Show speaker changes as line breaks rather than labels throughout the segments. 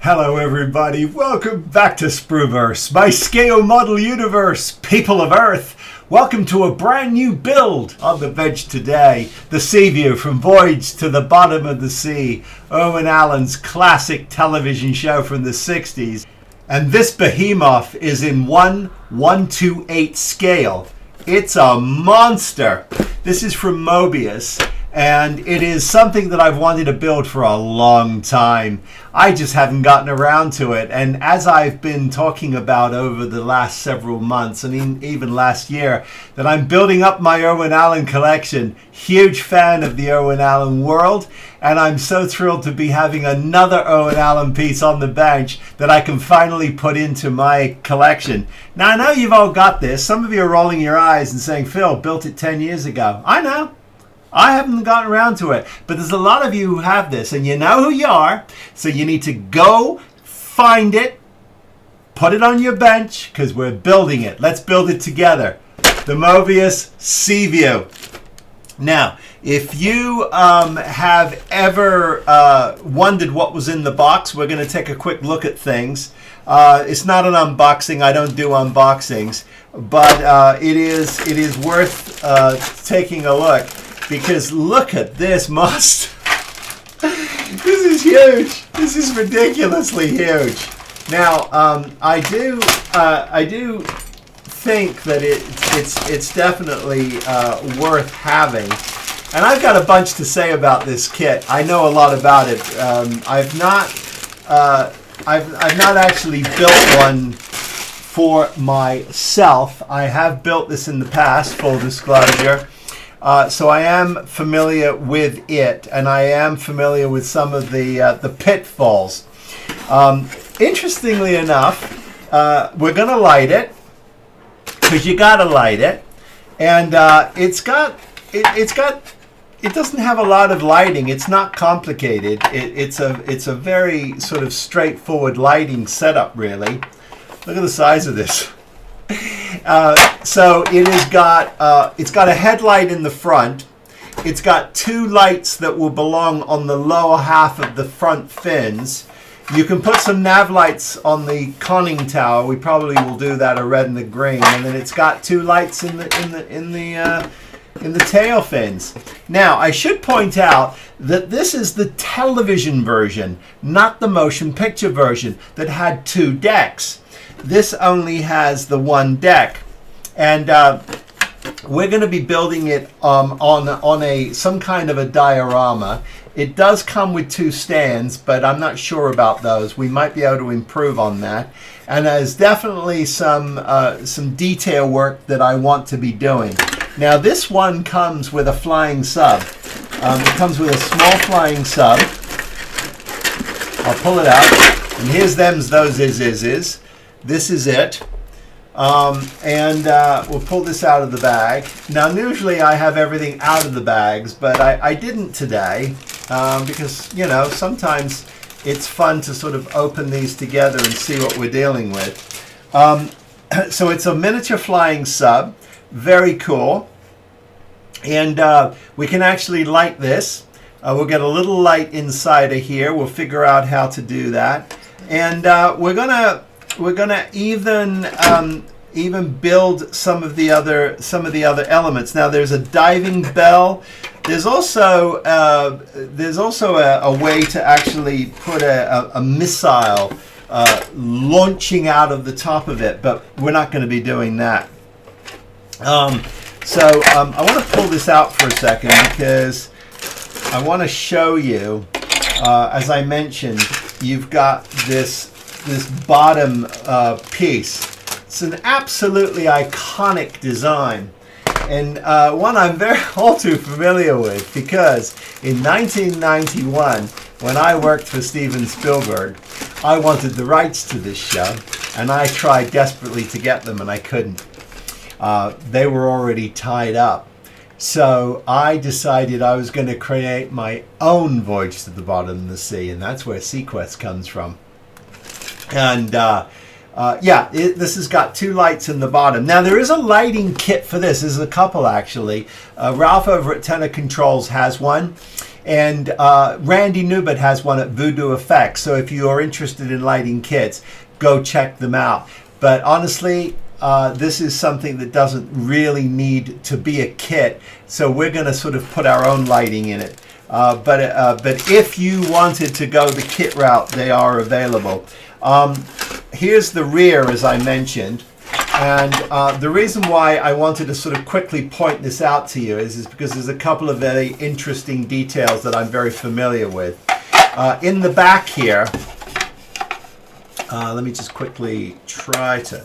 Hello everybody, welcome back to Spruverse, my scale model universe, people of Earth. Welcome to a brand new build on the bench today. The Seaview from Voyage to the Bottom of the Sea, Owen Allen's classic television show from the 60s. And this behemoth is in 1:128 scale. It's a monster. This is from Moebius. And it is something that I've wanted to build for a long time. I just haven't gotten around to it. And as I've been talking about over the last several months and even last year, that I'm building up my Owen Allen collection. Huge fan of the Owen Allen world. And I'm so thrilled to be having another Owen Allen piece on the bench that I can finally put into my collection. Now, I know you've all got this. Some of you are rolling your eyes and saying, Phil, built it 10 years ago. I know. I haven't gotten around to it, but there's a lot of you who have this, and you know who you are, so you need to go find it, put it on your bench, because we're building it. Let's build it together. The Moebius Seaview. Now, if you have ever wondered what was in the box, we're going to take a quick look at things. It's not an unboxing. I don't do unboxings, but it is worth taking a look. Because look at this monster. This is huge. This is ridiculously huge. Now, I do think that it's definitely worth having. And I've got a bunch to say about this kit. I know a lot about it. I've not actually built one for myself. I have built this in the past, full disclosure. So I am familiar with it, and I am familiar with some of the pitfalls. Interestingly enough, we're going to light it, because you got to light it, and it doesn't have a lot of lighting. It's not complicated. It's a very sort of straightforward lighting setup, really. Look at the size of this. So it's got a headlight in the front. It's got two lights that will belong on the lower half of the front fins. You can put some nav lights on the conning tower. We probably will do that, a red and a green. And then it's got two lights in the tail fins. Now, I should point out that this is the television version, not the motion picture version that had two decks. This only has the one deck, and we're going to be building it on some kind of a diorama. It does come with two stands, but I'm not sure about those. We might be able to improve on that. And there's definitely some detail work that I want to be doing. Now, this one comes with a flying sub. It comes with a small flying sub. I'll pull it out, and here's those is. This is it, and we'll pull this out of the bag. Now, usually I have everything out of the bags, but I didn't today because, you know, sometimes it's fun to sort of open these together and see what we're dealing with. So it's a miniature flying sub, very cool, and we can actually light this. We'll get a little light inside of here. We'll figure out how to do that, and we're gonna even build some of the other elements. Now, there's a diving bell. There's also a way to actually put a missile launching out of the top of it, but we're not going to be doing that. I want to pull this out for a second because I want to show you. As I mentioned, you've got this bottom piece. It's an absolutely iconic design, and one I'm all too familiar with, because in 1991, when I worked for Steven Spielberg, I wanted the rights to this show, and I tried desperately to get them, and I couldn't. They were already tied up. So I decided I was going to create my own Voyage to the Bottom of the Sea, and that's where SeaQuest comes from. And this has got two lights in the bottom. Now, there is a lighting kit for this. There's a couple, actually. Ralph over at Tenor Controls has one. And Randy Newbert has one at Voodoo Effects. So if you are interested in lighting kits, go check them out. But honestly, this is something that doesn't really need to be a kit. So we're going to sort of put our own lighting in it. But if you wanted to go the kit route, they are available. Here's the rear, as I mentioned. And the reason why I wanted to sort of quickly point this out to you is because there's a couple of very interesting details that I'm very familiar with. In the back here, let me just quickly try to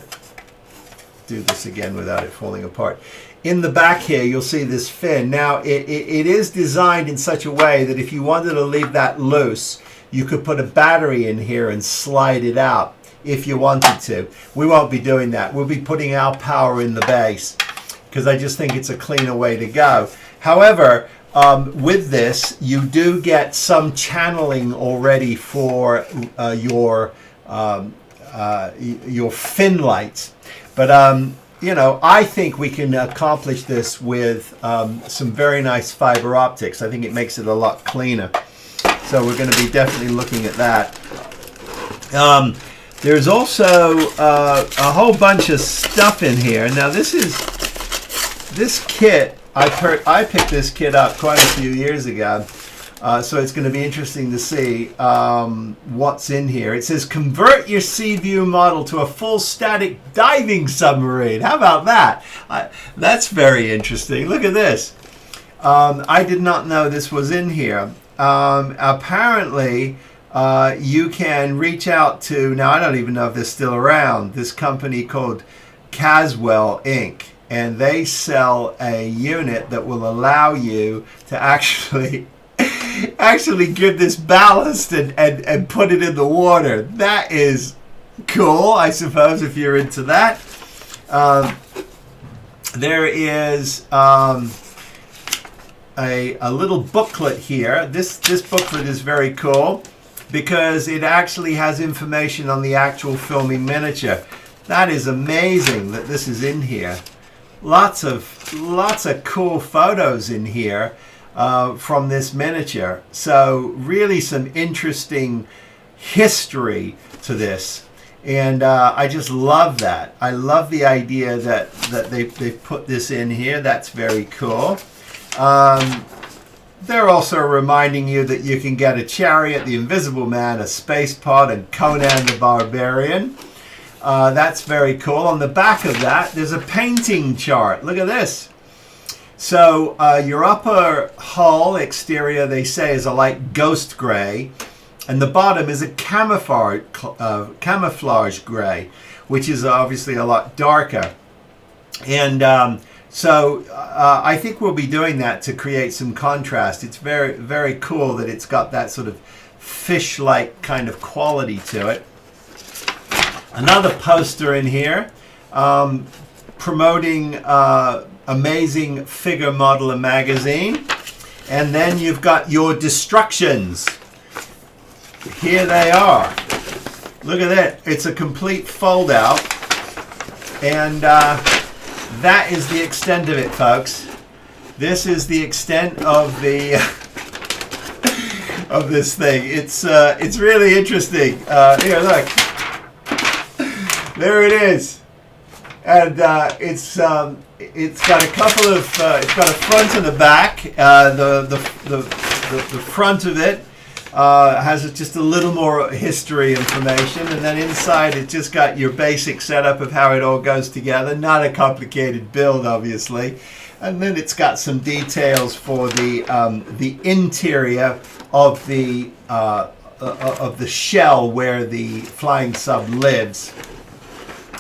do this again without it falling apart. In the back here, you'll see this fin. Now, it is designed in such a way that if you wanted to leave that loose, you could put a battery in here and slide it out if you wanted to. We won't be doing that. We'll be putting our power in the base because I just think it's a cleaner way to go. However, with this, you do get some channeling already for your fin lights. But you know, I think we can accomplish this with some very nice fiber optics. I think it makes it a lot cleaner. So we're going to be definitely looking at that. There's also a whole bunch of stuff in here. Now this kit, I picked this kit up quite a few years ago. So it's going to be interesting to see what's in here. It says, convert your Seaview model to a full static diving submarine. How about that? That's very interesting. Look at this. I did not know this was in here. Apparently, you can reach out to, now I don't even know if they're still around, this company called Caswell Inc. And they sell a unit that will allow you to actually give this ballast and put it in the water. That is cool, I suppose, if you're into that. There is a little booklet here. This booklet is very cool because it actually has information on the actual filming miniature. That is amazing that this is in here. Lots of cool photos in here from this miniature. So really some interesting history to this. And I just love that. I love the idea that they've put this in here. That's very cool. They're also reminding you that you can get a Chariot, the Invisible Man, a Space Pod, and Conan the Barbarian. That's very cool. On the back of that, there's a painting chart. Look at this. So your upper hull exterior, they say, is a light ghost gray, and the bottom is a camouflage gray, which is obviously a lot darker. And so I think we'll be doing that to create some contrast. It's very, very cool that it's got that sort of fish-like kind of quality to it. Another poster in here promoting Amazing Figure Modeler magazine. And then you've got your destructions. Here they are. Look at that. It's a complete fold out. And that is the extent of it, folks. This is the extent of the of this thing. It's really interesting. Here, look. There it is, and it's got a couple of it's got a front and a back. The front of it has just a little more history information, and then inside it's just got your basic setup of how it all goes together. Not a complicated build, obviously, and then it's got some details for the interior of the shell where the flying sub lives.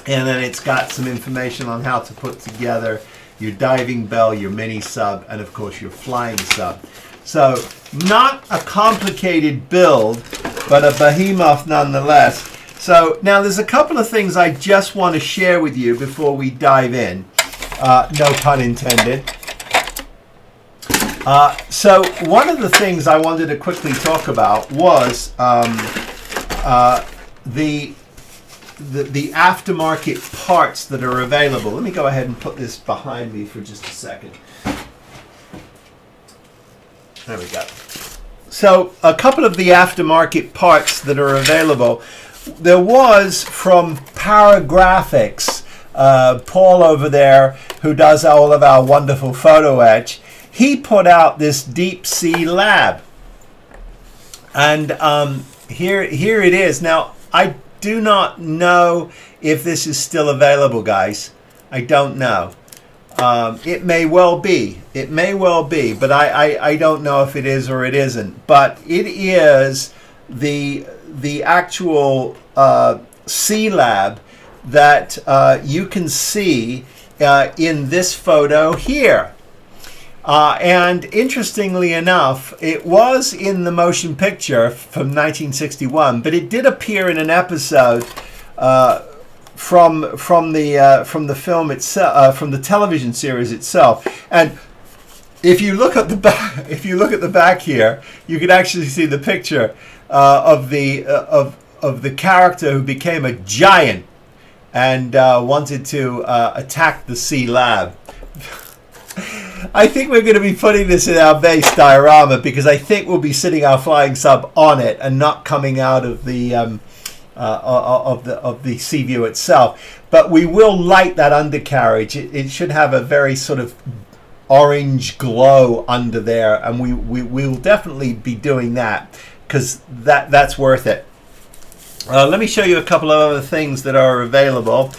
And then it's got some information on how to put together your diving bell, your mini sub, and of course your flying sub. So not a complicated build, but a behemoth nonetheless. So now there's a couple of things I just want to share with you before we dive in. No pun intended. So one of the things I wanted to quickly talk about was the aftermarket parts that are available. Let me go ahead and put this behind me for just a second. There we go. So a couple of the aftermarket parts that are available. There was from Paragraphics, Paul over there, who does all of our wonderful photo etch. He put out this deep sea lab, and here it is. Now I do not know if this is still available, guys. I don't know. It may well be. It may well be, but I don't know if it is or it isn't. But it is the actual sea lab that you can see in this photo here. And interestingly enough, it was in the motion picture from 1961, but it did appear in an episode from the film itself, from the television series itself. And if you look at the back, here, you can actually see the picture of the character who became a giant and wanted to attack the sea lab. I think we're going to be putting this in our base diorama because I think we'll be sitting our flying sub on it and not coming out of the Seaview itself. But we will light that undercarriage. It should have a very sort of orange glow under there, and we will definitely be doing that because that's worth it. Let me show you a couple of other things that are available.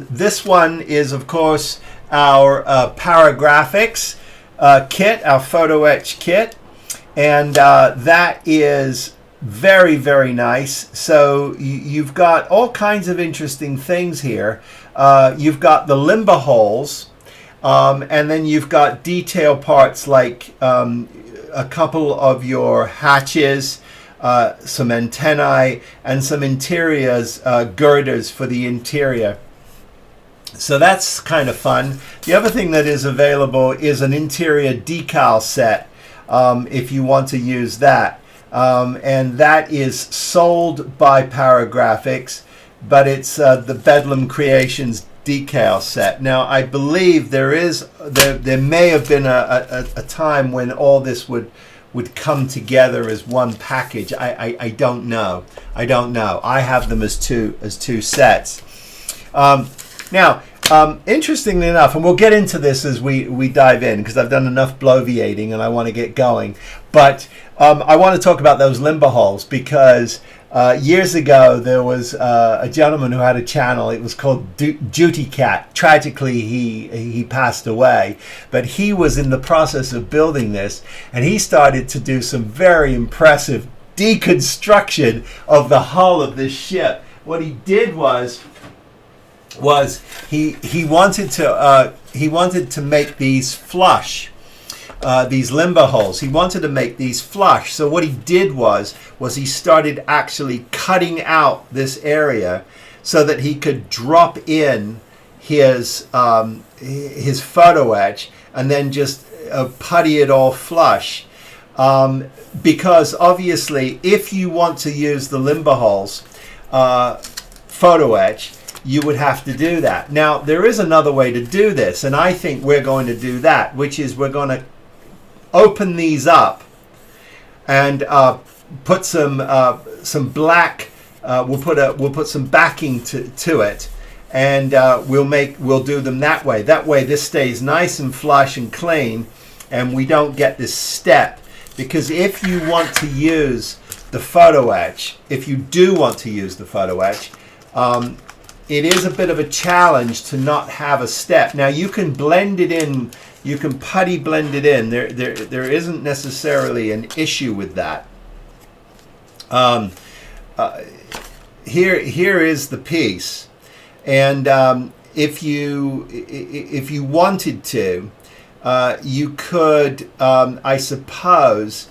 This one is, of course, our Paragraphics kit, our photo etch kit, and that is very, very nice. So you've got all kinds of interesting things here. You've got the limber holes, and then you've got detail parts like a couple of your hatches, some antennae, and some interiors, girders for the interior. So that's kind of fun. The other thing that is available is an interior decal set, if you want to use that. And that is sold by Paragraphics, but it's the Bedlam Creations decal set. Now, I believe there may have been a time when all this would come together as one package. I don't know. I have them as two sets. Now, interestingly enough, and we'll get into this as we dive in because I've done enough bloviating and I want to get going, but I want to talk about those limber holes because years ago there was a gentleman who had a channel. It was called Duty Cat. Tragically, he passed away, but he was in the process of building this, and he started to do some very impressive deconstruction of the hull of this ship. What he did was he wanted to make these flush, these limber holes. He wanted to make these flush. So what he did was he started actually cutting out this area so that he could drop in his photo etch and then just putty it all flush. Because obviously, if you want to use the limber holes photo etch, you would have to do that. Now, there is another way to do this, and I think we're going to do that, which is we're going to open these up and put some black. We'll put some backing to it, and we'll do them that way. That way, this stays nice and flush and clean, and we don't get this step. Because if you want to use the photo etch, if you do want to use the photo etch, it is a bit of a challenge to not have a step. Now you can blend it in, you can putty blend it in. There isn't necessarily an issue with that. Here is the piece, and if you wanted to, you could, I suppose,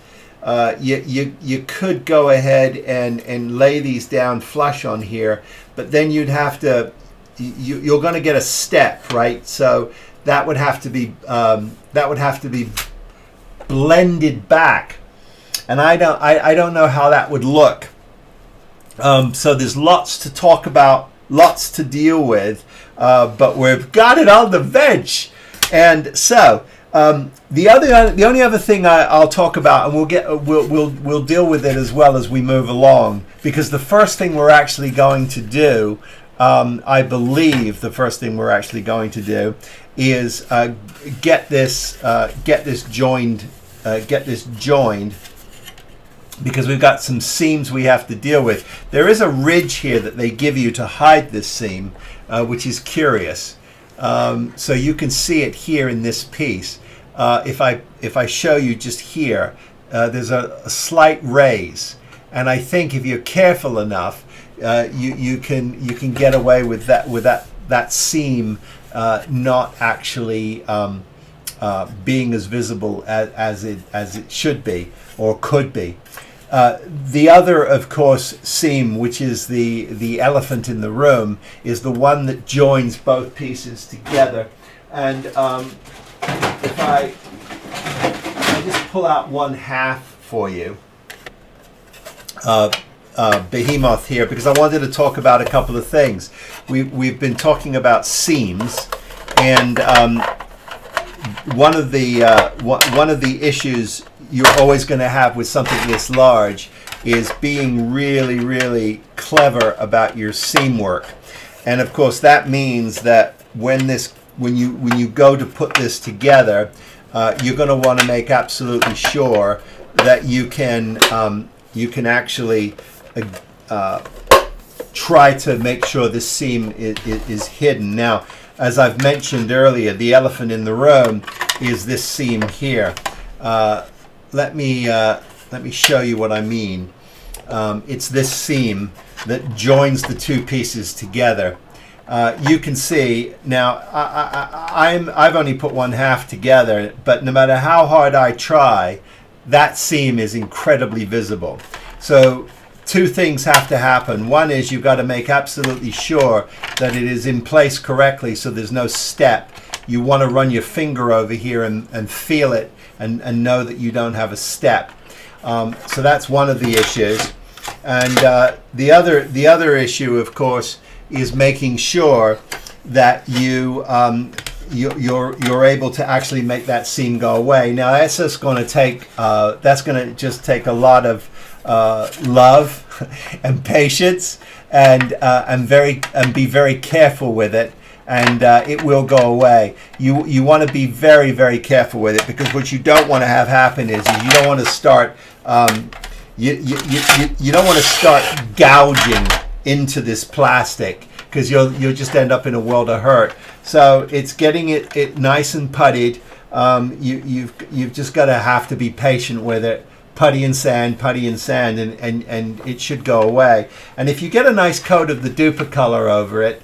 you could go ahead and lay these down flush on here, but then you'd have to, you're going to get a step, right? So that would have to be blended back, and I don't know how that would look. So there's lots to talk about, lots to deal with, but we've got it on the veg. And so The only other thing I'll talk about, and we'll deal with it as well as we move along, because the first thing we're actually going to do, I believe the first thing we're actually going to do is get this joined, because we've got some seams we have to deal with. There is a ridge here that they give you to hide this seam, which is curious. So you can see it here in this piece. If I show you just here, there's a slight raise, and I think if you're careful enough, you can get away with that seam not actually being as visible as it should be or could be. The other, of course, seam, which is the elephant in the room, is the one that joins both pieces together. And if I just pull out one half for you, behemoth here, because I wanted to talk about a couple of things. We've been talking about seams, and one of the issues you're always going to have with something this large is being really, really clever about your seam work. And of course that means that when you go to put this together, you're going to want to make absolutely sure that you can actually try to make sure this seam is hidden. Now, as I've mentioned earlier, the elephant in the room is this seam here. Let me show you what I mean. It's this seam that joins the two pieces together. You can see now I've only put one half together, but no matter how hard I try, that seam is incredibly visible. So two things have to happen. One is you've got to make absolutely sure that it is in place correctly, so there's no step. You want to run your finger over here and feel it and know that you don't have a step. So that's one of the issues. And the other issue, of course, is making sure that you're able to actually make that seam go away. Now that's just going to take just take a lot of love and patience, and be very careful with it, and it will go away. You want to be very, very careful with it, because what you don't want to have happen is you don't want to start you don't want to start gouging into this plastic, because you'll just end up in a world of hurt. So it's getting it nice and puttied. You've just got to have to be patient with it. Putty and sand, and it should go away. And if you get a nice coat of the duper color over it,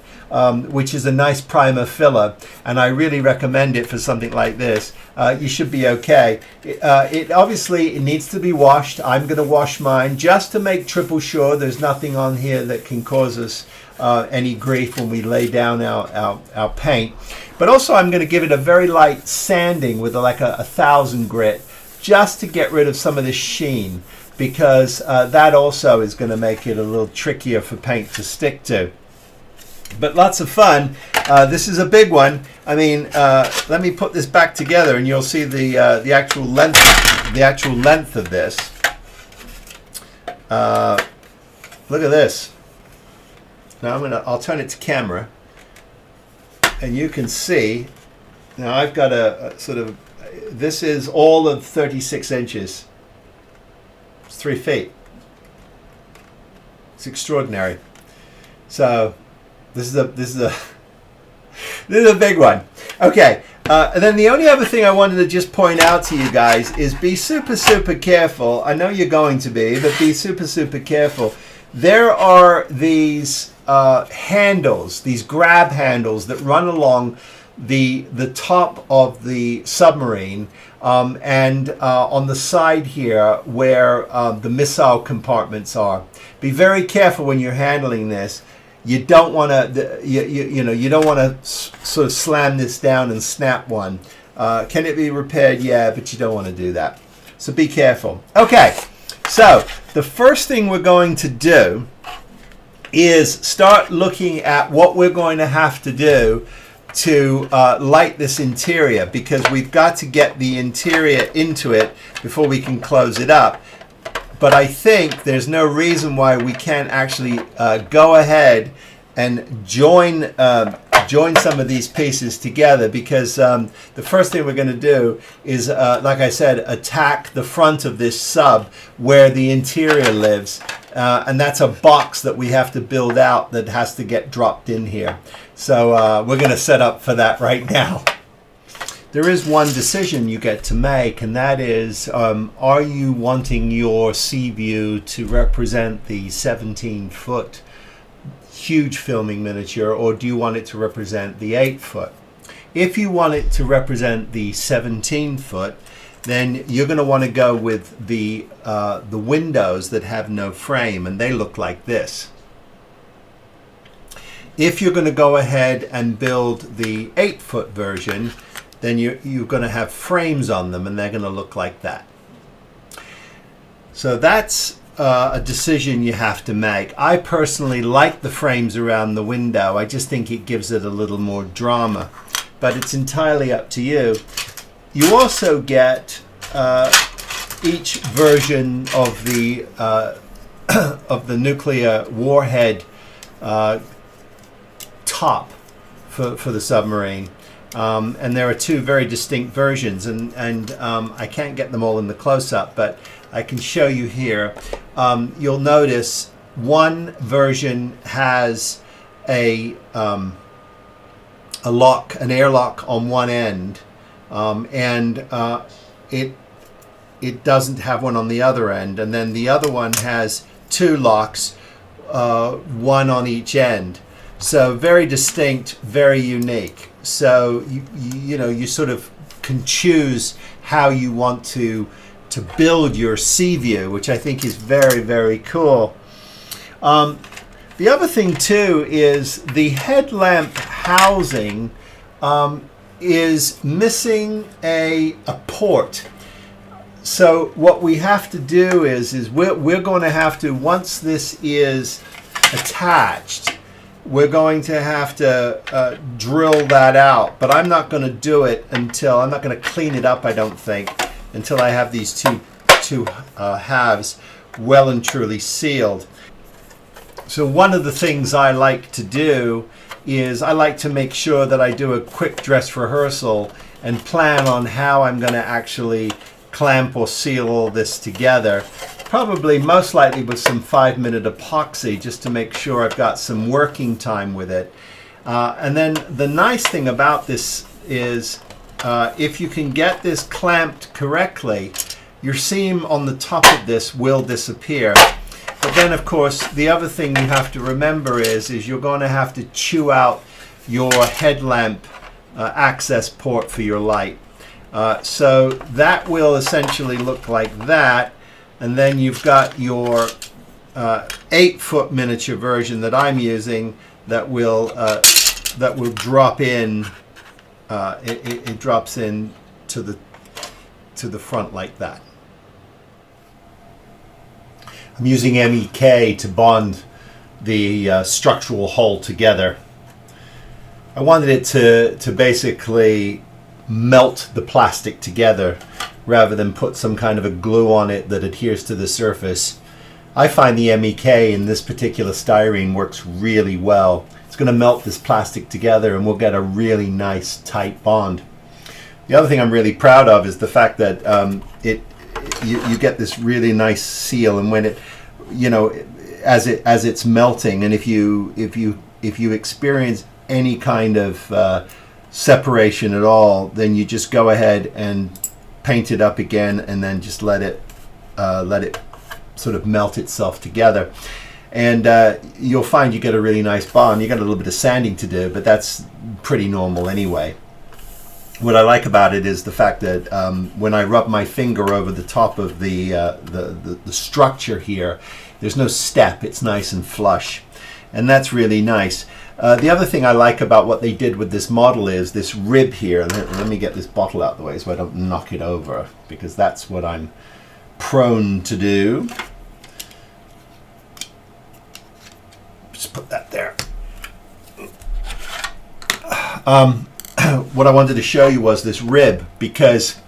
which is a nice primer filler, and I really recommend it for something like this, you should be okay. It obviously it needs to be washed. I'm going to wash mine just to make triple sure there's nothing on here that can cause us any grief when we lay down our paint. But also I'm going to give it a very light sanding with like a 1000 grit, just to get rid of some of this sheen, because that also is going to make it a little trickier for paint to stick to. But lots of fun. This is a big one. I mean, let me put this back together, and you'll see the actual length. The actual length of this. Look at this. Now I'll turn it to camera, and you can see. Now I've got a sort of. This is all of 36 inches. It's 3 feet. It's extraordinary. So. This is a big one. Okay, and then the only other thing I wanted to just point out to you guys is be super, super careful. I know you're going to be, but be super, super careful. There are these handles, these grab handles that run along the top of the submarine, and on the side here where the missile compartments are. Be very careful when you're handling this. You don't want to, you don't want to sort of slam this down and snap one. Can it be repaired? Yeah, but you don't want to do that. So be careful. Okay, so the first thing we're going to do is start looking at what we're going to have to do to light this interior, because we've got to get the interior into it before we can close it up. But I think there's no reason why we can't actually go ahead and join some of these pieces together, because the first thing we're going to do is, like I said, attack the front of this sub where the interior lives. And that's a box that we have to build out that has to get dropped in here. So we're going to set up for that right now. There is one decision you get to make, and that is, are you wanting your Seaview to represent the 17-foot huge filming miniature, or do you want it to represent the 8-foot? If you want it to represent the 17-foot, then you're going to want to go with the windows that have no frame, and they look like this. If you're going to go ahead and build the 8-foot version, then you're going to have frames on them, and they're going to look like that. So that's a decision you have to make. I personally like the frames around the window. I just think it gives it a little more drama, but it's entirely up to you. You also get each version of the nuclear warhead top for the submarine. And there are two very distinct versions, and I can't get them all in the close-up, but I can show you here. You'll notice one version has a lock, an airlock on one end, and it doesn't have one on the other end, and then the other one has two locks, one on each end. So very distinct, very unique. So you sort of can choose how you want to build your Seaview, which I think is very, very cool. The other thing too is the headlamp housing is missing a port. So what we have to do is we're going to have to, once this is attached, we're going to have to drill that out, but I'm not going to do it until, I'm not going to clean it up, I don't think, until I have these two halves well and truly sealed. So one of the things I like to do is I like to make sure that I do a quick dress rehearsal and plan on how I'm going to actually clamp or seal all this together. Probably most likely with some 5-minute epoxy, just to make sure I've got some working time with it. And then the nice thing about this is if you can get this clamped correctly, your seam on the top of this will disappear. But then of course the other thing you have to remember is you're going to have to chew out your headlamp access port for your light. So that will essentially look like that. And then you've got your 8-foot miniature version that I'm using that will drop in. It drops in to the front like that. I'm using MEK to bond the structural hull together. I wanted it to basically melt the plastic together, rather than put some kind of a glue on it that adheres to the surface. I find the MEK in this particular styrene works really well. It's going to melt this plastic together and we'll get a really nice tight bond. The other thing I'm really proud of is the fact that you get this really nice seal, and when it, as it's melting, and if you experience any kind of separation at all, then you just go ahead and paint it up again, and then just let it sort of melt itself together, and you'll find you get a really nice bond. You got a little bit of sanding to do, but that's pretty normal anyway. What I like about it is the fact that when I rub my finger over the top of the structure here, there's no step. It's nice and flush, and that's really nice. The other thing I like about what they did with this model is this rib here. Let me get this bottle out of the way so I don't knock it over, because that's what I'm prone to do. Just put that there. what I wanted to show you was this rib, because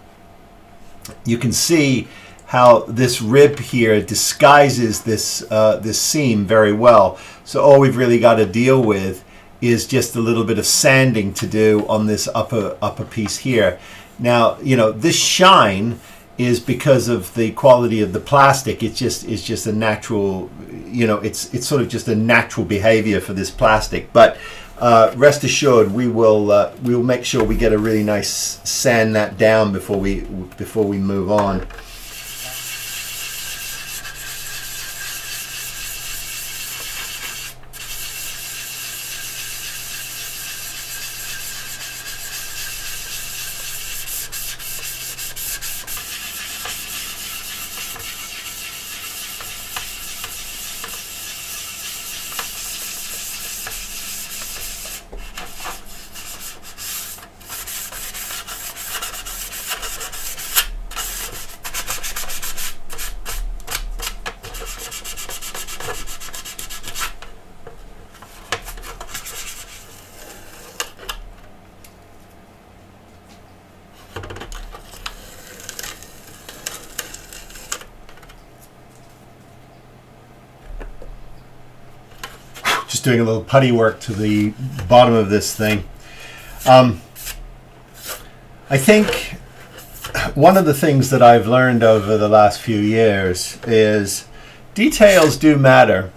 you can see how this rib here disguises this this seam very well. So all we've really got to deal with is just a little bit of sanding to do on this upper piece here. Now, you know, this shine is because of the quality of the plastic. It's just a natural, you know, it's sort of just a natural behavior for this plastic. But rest assured, we'll make sure we get a really nice sand that down before we move on. Just doing a little putty work to the bottom of this thing. I think one of the things that I've learned over the last few years is details do matter,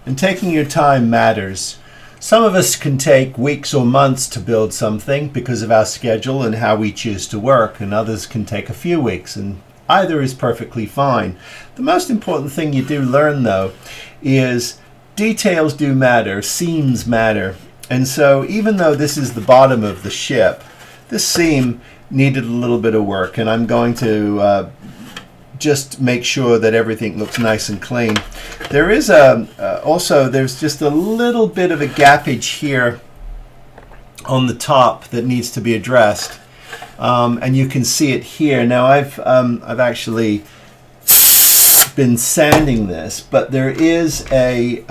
and taking your time matters. Some of us can take weeks or months to build something because of our schedule and how we choose to work, and others can take a few weeks, and either is perfectly fine. The most important thing you do learn, though, is details do matter, seams matter. And so even though this is the bottom of the ship, this seam needed a little bit of work, and I'm going to just make sure that everything looks nice and clean. There is also there's just a little bit of a gappage here on the top that needs to be addressed, and you can see it here. Now I've actually been sanding this, but there is a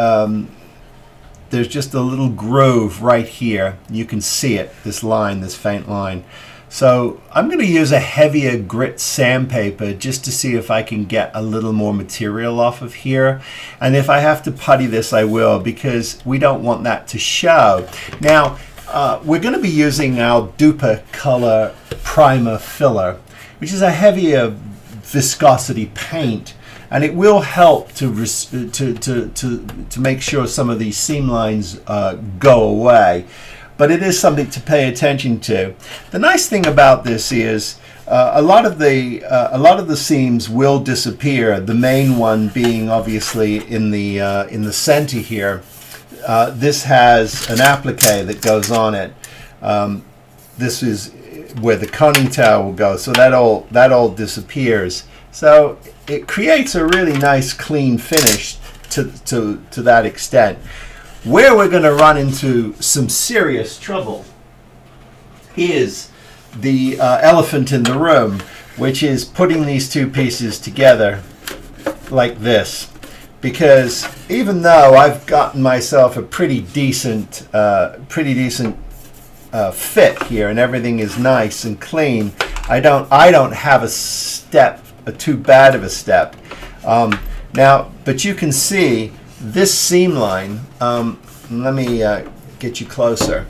there's just a little groove right here. You can see it, this line, this faint line. So I'm going to use a heavier grit sandpaper just to see if I can get a little more material off of here, and if I have to putty this I will, because we don't want that to show. Now we're going to be using our Duper Color Primer Filler, which is a heavier viscosity paint, and it will help to make sure some of these seam lines go away. But it is something to pay attention to. The nice thing about this is a lot of the seams will disappear. The main one being obviously in the center here. This has an applique that goes on it. This is where the conning tower will go, so that all disappears. So it creates a really nice clean finish to that extent. Where we're going to run into some serious trouble is the elephant in the room, which is putting these two pieces together like this. Because even though I've gotten myself a pretty decent fit here, and everything is nice and clean, I don't have a step, too bad of a step. Now, but you can see this seam line. Let me get you closer.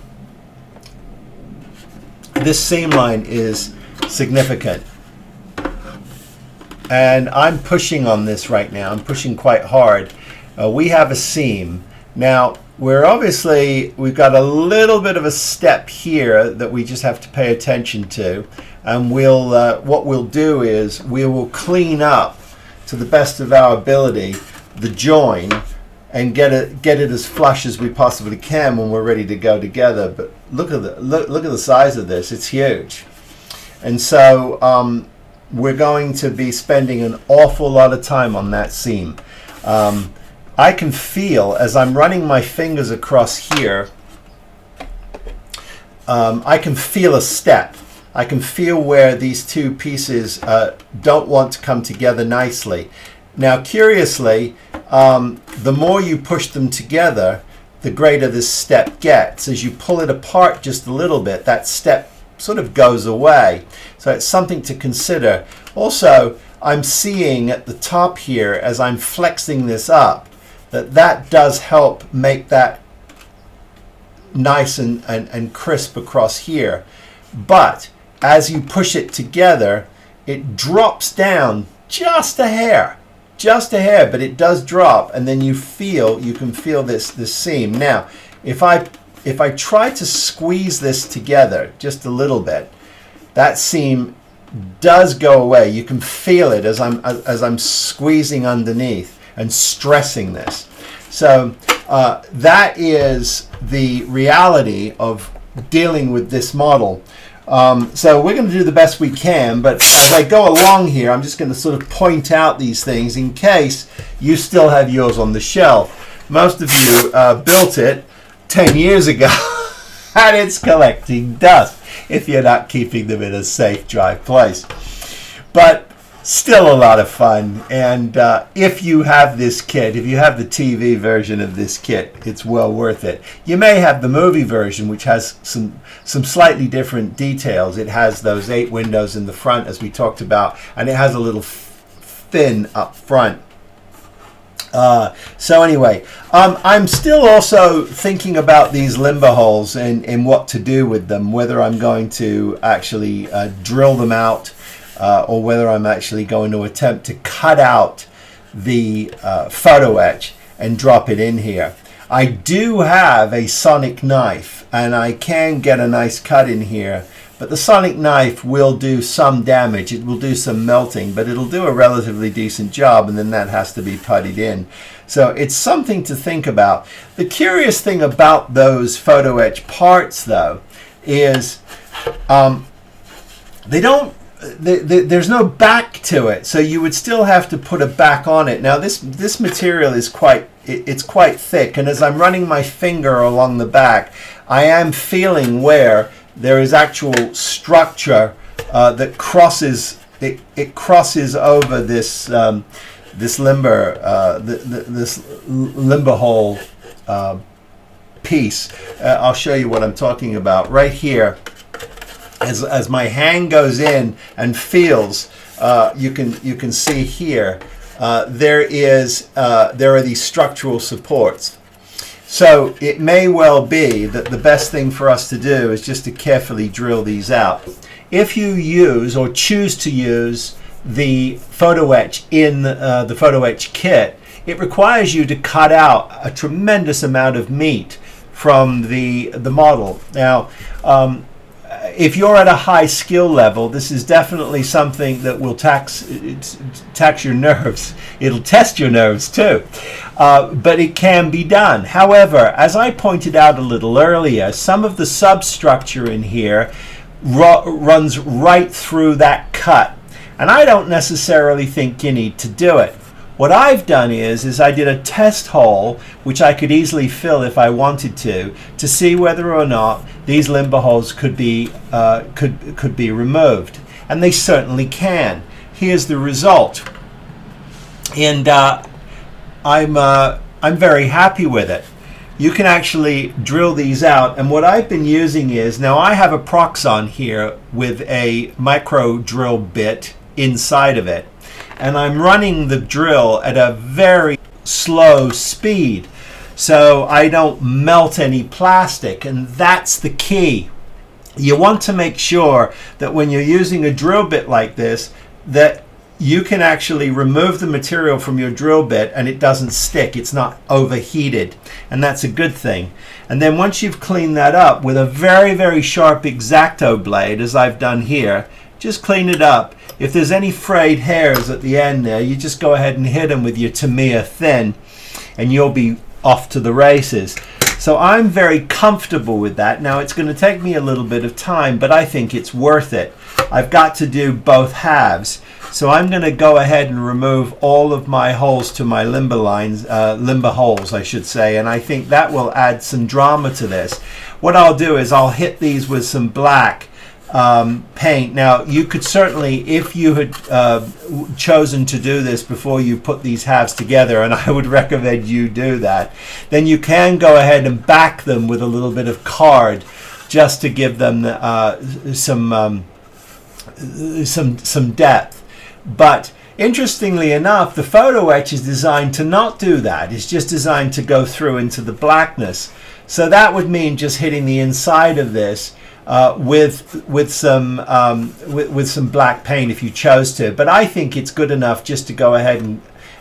This seam line is significant, and I'm pushing on this right now. I'm pushing quite hard. We have a seam. Now we've got a little bit of a step here that we just have to pay attention to, and what we'll do is we will clean up to the best of our ability the join and get it as flush as we possibly can when we're ready to go together. But look at the size of this. It's huge. And so we're going to be spending an awful lot of time on that seam. I can feel, as I'm running my fingers across here, I can feel a step. I can feel where these two pieces don't want to come together nicely. Now, curiously, the more you push them together, the greater this step gets. As you pull it apart just a little bit, that step sort of goes away. So it's something to consider. Also, I'm seeing at the top here, as I'm flexing this up, that does help make that nice and crisp across here. But as you push it together, it drops down just a hair, but it does drop, and then you can feel this seam. Now, if I try to squeeze this together just a little bit, that seam does go away. You can feel it as I'm squeezing underneath and stressing this. So that is the reality of dealing with this model. So we're going to do the best we can, but as I go along here, I'm just going to sort of point out these things in case you still have yours on the shelf. Most of you built it 10 years ago and it's collecting dust if you're not keeping them in a safe, dry place. But still a lot of fun. And if you have this kit, if you have the TV version of this kit, it's well worth it. You may have the movie version, which has some slightly different details. It has those 8 windows in the front, as we talked about, and it has a little fin up front. So anyway, I'm still also thinking about these limber holes and what to do with them, whether I'm going to actually drill them out or whether I'm actually going to attempt to cut out the photo etch and drop it in here. I do have a sonic knife and I can get a nice cut in here, but the sonic knife will do some damage. It will do some melting, but it'll do a relatively decent job, and then that has to be puttied in. So it's something to think about. The curious thing about those photo etch parts, though, is there's no back to it, so you would still have to put a back on it. Now this material is quite thick, and as I'm running my finger along the back, I am feeling where there is actual structure that crosses it crosses over this this limber hole piece. I'll show you what I'm talking about right here. As my hand goes in and feels, you can see here there are these structural supports. So it may well be that the best thing for us to do is just to carefully drill these out. If you use or choose to use the photo etch in the photo etch kit, it requires you to cut out a tremendous amount of meat from the model. Now, if you're at a high skill level, this is definitely something that will tax your nerves. It'll test your nerves too, but it can be done. However, as I pointed out a little earlier, some of the substructure in here runs right through that cut, and I don't necessarily think you need to do it. What I've done is I did a test hole, which I could easily fill if I wanted to see whether or not these limber holes could be removed, and they certainly can. Here's the result, and I'm very happy with it. You can actually drill these out, and what I've been using is, now I have a Proxon here with a micro drill bit inside of it, and I'm running the drill at a very slow speed so I don't melt any plastic, and that's the key. You want to make sure that when you're using a drill bit like this, that you can actually remove the material from your drill bit and it doesn't stick, it's not overheated, and that's a good thing. And then once you've cleaned that up with a very, very sharp X-Acto blade, as I've done here, just clean it up. If there's any frayed hairs at the end there, you just go ahead and hit them with your Tamiya thin and you'll be off to the races. So I'm very comfortable with that. Now it's going to take me a little bit of time, but I think it's worth it. I've got to do both halves. So I'm going to go ahead and remove all of my holes to my limber lines, limber holes I should say, and I think that will add some drama to this. What I'll do is I'll hit these with some black paint. Now, you could certainly, if you had chosen to do this before you put these halves together, and I would recommend you do that, then you can go ahead and back them with a little bit of card just to give them some depth. But interestingly enough, the photo etch is designed to not do that. It's just designed to go through into the blackness. So that would mean just hitting the inside of this with some black paint if you chose to. But I think it's good enough just to go ahead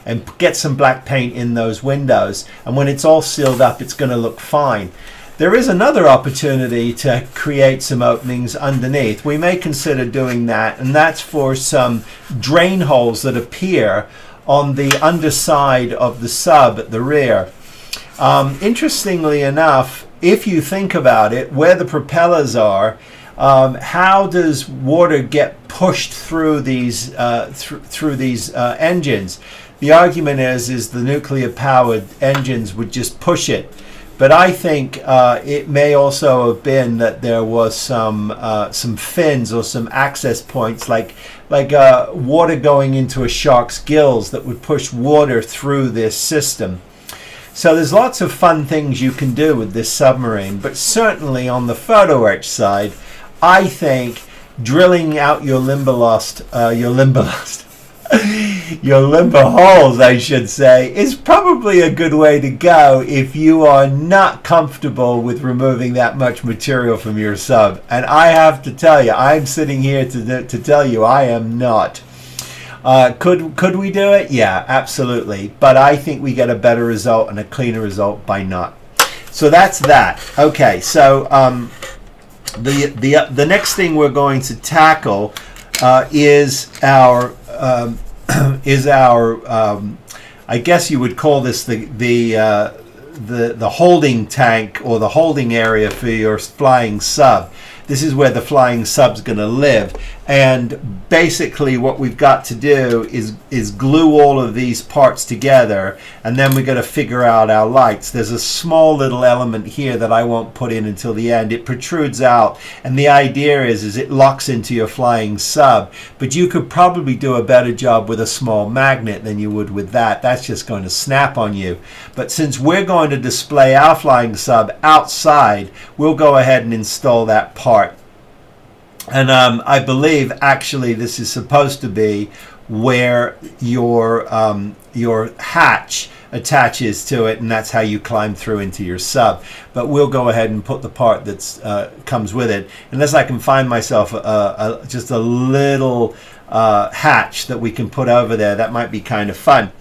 and get some black paint in those windows. And when it's all sealed up, it's going to look fine. There is another opportunity to create some openings underneath. We may consider doing that, and that's for some drain holes that appear on the underside of the sub at the rear. Interestingly enough, if you think about it, where the propellers are, how does water get pushed through these engines? The argument is the nuclear-powered engines would just push it. But I think it may also have been that there was some fins or some access points, like water going into a shark's gills that would push water through this system. So there's lots of fun things you can do with this submarine. But certainly on the photo etch side, I think drilling out your limber holes, I should say, is probably a good way to go if you are not comfortable with removing that much material from your sub. And I have to tell you, I'm sitting here to tell you I am not. Could we do it? Yeah, absolutely. But I think we get a better result and a cleaner result by not. So that's that. Okay, so the next thing we're going to tackle is our I guess you would call this the holding tank or the holding area for your flying sub. This is where the flying sub's going to live. And basically what we've got to do is glue all of these parts together, and then we've got to figure out our lights. There's a small little element here that I won't put in until the end. It protrudes out, and the idea is it locks into your flying sub. But you could probably do a better job with a small magnet than you would with that. That's just going to snap on you. But since we're going to display our flying sub outside, we'll go ahead and install that part. And I believe actually this is supposed to be where your hatch attaches to it, and that's how you climb through into your sub. But we'll go ahead and put the part that's comes with it, unless I can find myself just a little hatch that we can put over there. That might be kind of fun.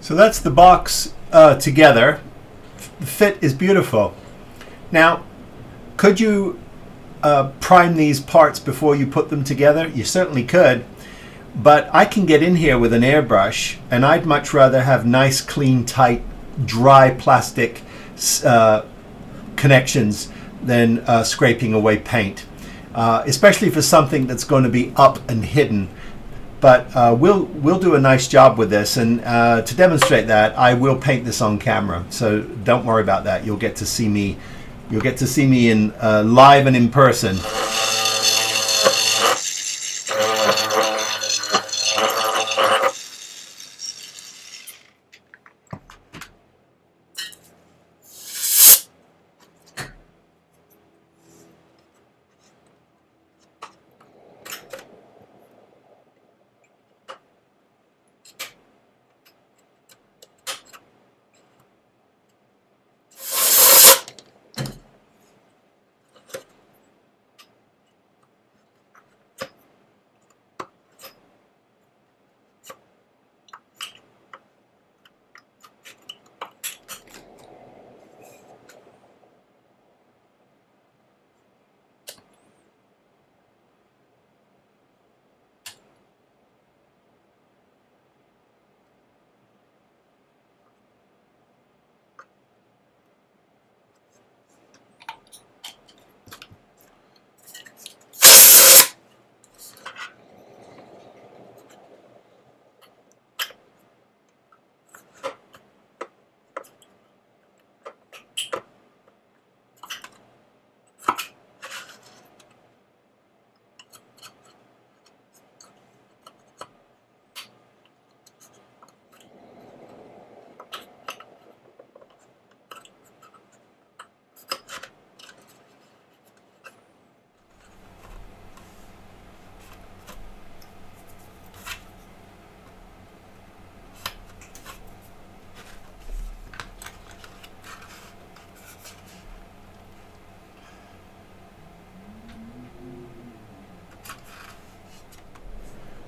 So that's the box together. The fit is beautiful. Now, could you prime these parts before you put them together? You certainly could. But I can get in here with an airbrush, and I'd much rather have nice, clean, tight, dry plastic connections than scraping away paint, especially for something that's going to be up and hidden. But we'll do a nice job with this, and to demonstrate that, I will paint this on camera. So don't worry about that. You'll get to see me. You'll get to see me in live and in person.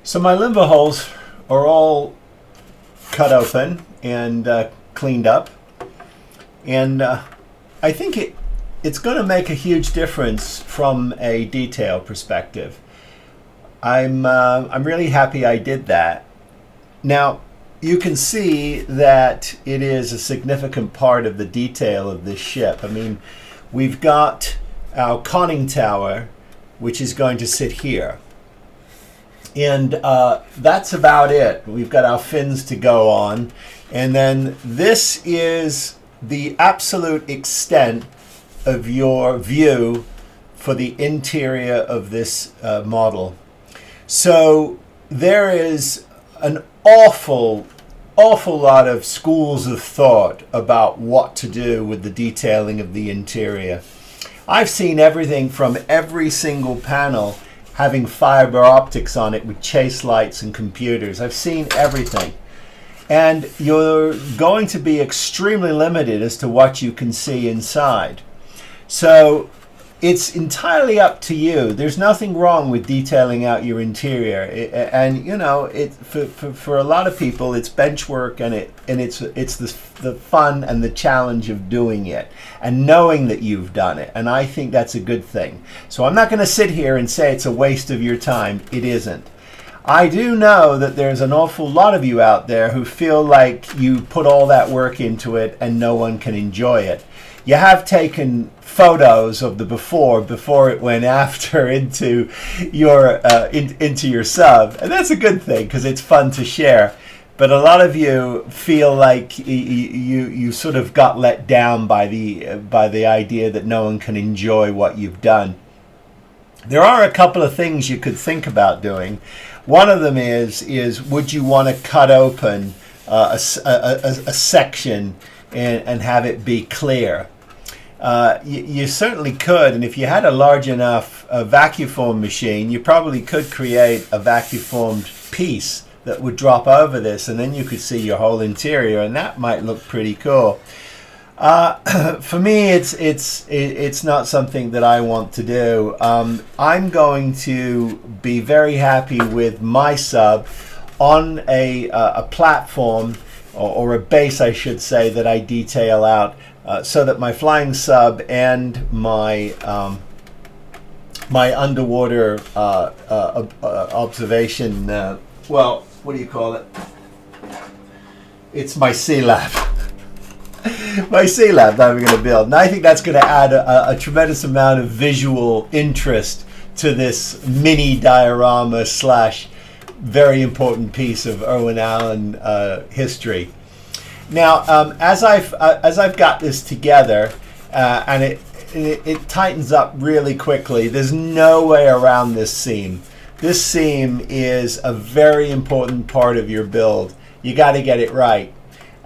So my limbo holes are all cut open and cleaned up, and I think it's going to make a huge difference from a detail perspective. I'm really happy I did that. Now you can see that it is a significant part of the detail of this ship. I mean, we've got our conning tower, which is going to sit here. And that's about it. We've got our fins to go on. And then this is the absolute extent of your view for the interior of this model. So there is an awful lot of schools of thought about what to do with the detailing of the interior. I've seen everything from every single panel having fiber optics on it with chase lights and computers. I've seen everything. And you're going to be extremely limited as to what you can see inside. So it's entirely up to you. There's nothing wrong with detailing out your interior. And you know, for a lot of people, it's bench work, and it's the fun and the challenge of doing it and knowing that you've done it. And I think that's a good thing. So I'm not going to sit here and say it's a waste of your time. It isn't. I do know that there's an awful lot of you out there who feel like you put all that work into it and no one can enjoy it. You have taken photos of the before it went after into your sub, and that's a good thing because it's fun to share. But a lot of you feel like you sort of got let down by the idea that no one can enjoy what you've done. There are a couple of things you could think about doing. One of them is would you want to cut open a section and have it be clear? You certainly could, and if you had a large enough vacuform machine, you probably could create a vacuformed piece that would drop over this, and then you could see your whole interior, and that might look pretty cool. For me, it's not something that I want to do. I'm going to be very happy with my sub on a platform or a base, I should say, that I detail out so that my flying sub and my my underwater observation, well, what do you call it? It's my sea lab. My sea lab that we're going to build. And I think that's going to add a tremendous amount of visual interest to this mini diorama slash very important piece of Irwin Allen history. Now, as I've got this together, and it tightens up really quickly. There's no way around this seam. This seam is a very important part of your build. You got to get it right.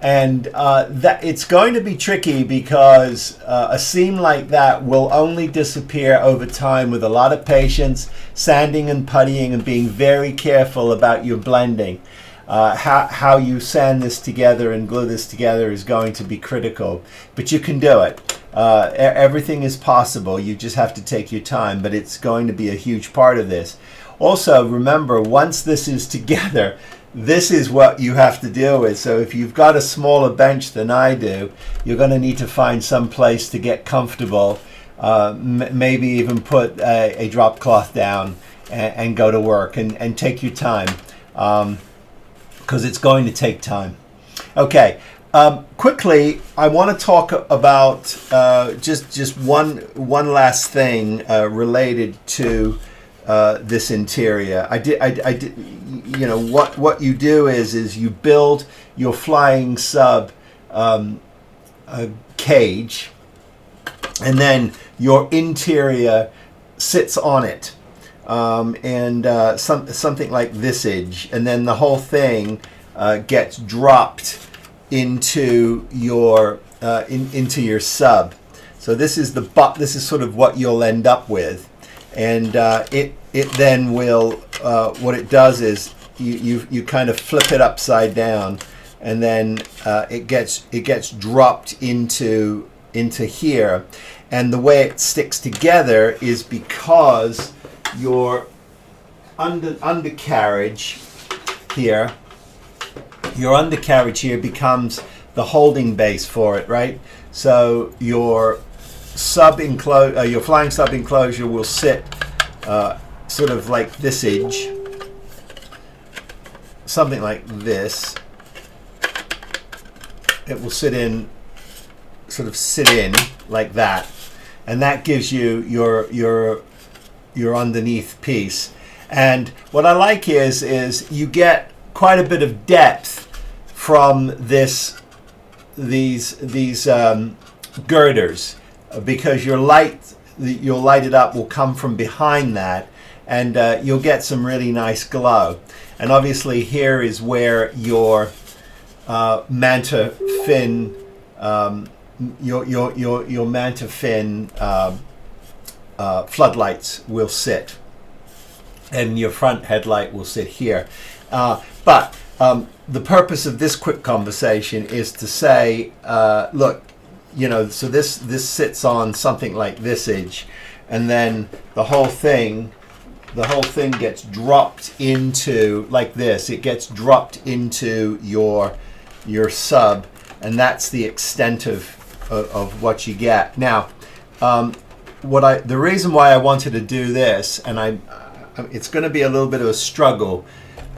And that it's going to be tricky because a seam like that will only disappear over time with a lot of patience, sanding and puttying, and being very careful about your blending. How you sand this together and glue this together is going to be critical, but you can do it. Everything is possible. You just have to take your time, but it's going to be a huge part of this. Also, remember, once this is together, this is what you have to deal with. So if you've got a smaller bench than I do, you're going to need to find some place to get comfortable, maybe even put a drop cloth down and go to work and take your time, because it's going to take time. Okay, quickly, I want to talk about just one last thing related to this interior. I did, you know, what you do is you build your flying sub cage, and then your interior sits on it, and something like thisage, and then the whole thing gets dropped into your sub. So this is this is sort of what you'll end up with. And it then will, what it does is you kind of flip it upside down, and then it gets dropped into here. And the way it sticks together is because your undercarriage here becomes the holding base for it, right? So your flying sub enclosure will sit sort of like thisage, something like this. It will sit in like that, and that gives you your underneath piece. And what I like is you get quite a bit of depth from these girders, because your light it up will come from behind that, and you'll get some really nice glow. And obviously here is where your manta fin, your manta fin floodlights will sit, and your front headlight will sit here. But the purpose of this quick conversation is to say, look, you know, so this sits on something like thisage, and then the whole thing gets dropped into like this. It gets dropped into your sub, and that's the extent of what you get. Now, the reason why I wanted to do this, and it's going to be a little bit of a struggle,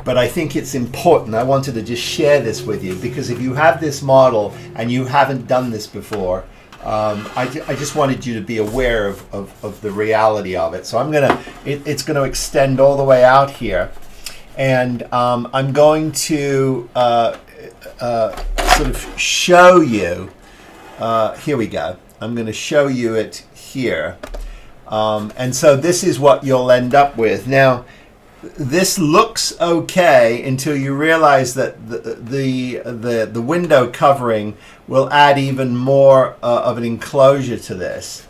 but I think it's important. I wanted to just share this with you, because if you have this model and you haven't done this before, I just wanted you to be aware of the reality of it. So it's going to extend all the way out here, and I'm going to sort of show you. Here we go. I'm going to show you it here, and so this is what you'll end up with. Now, this looks okay until you realize that the window covering will add even more of an enclosure to this.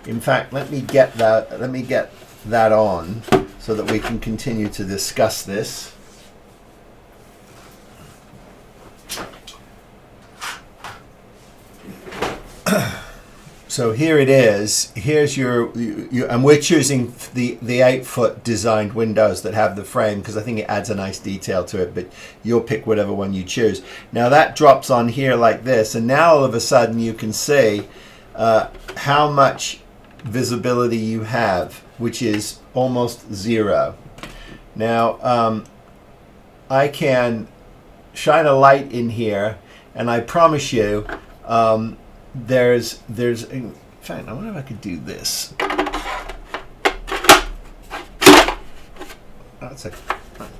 In fact, let me get that on so that we can continue to discuss this. So here it is. Here's your and we're choosing the 8-foot designed windows that have the frame, because I think it adds a nice detail to it, but you'll pick whatever one you choose. Now that drops on here like this, and now all of a sudden you can see how much visibility you have which is almost 0. Now I can shine a light in here, and I promise you there's in fact, I wonder if I could do this.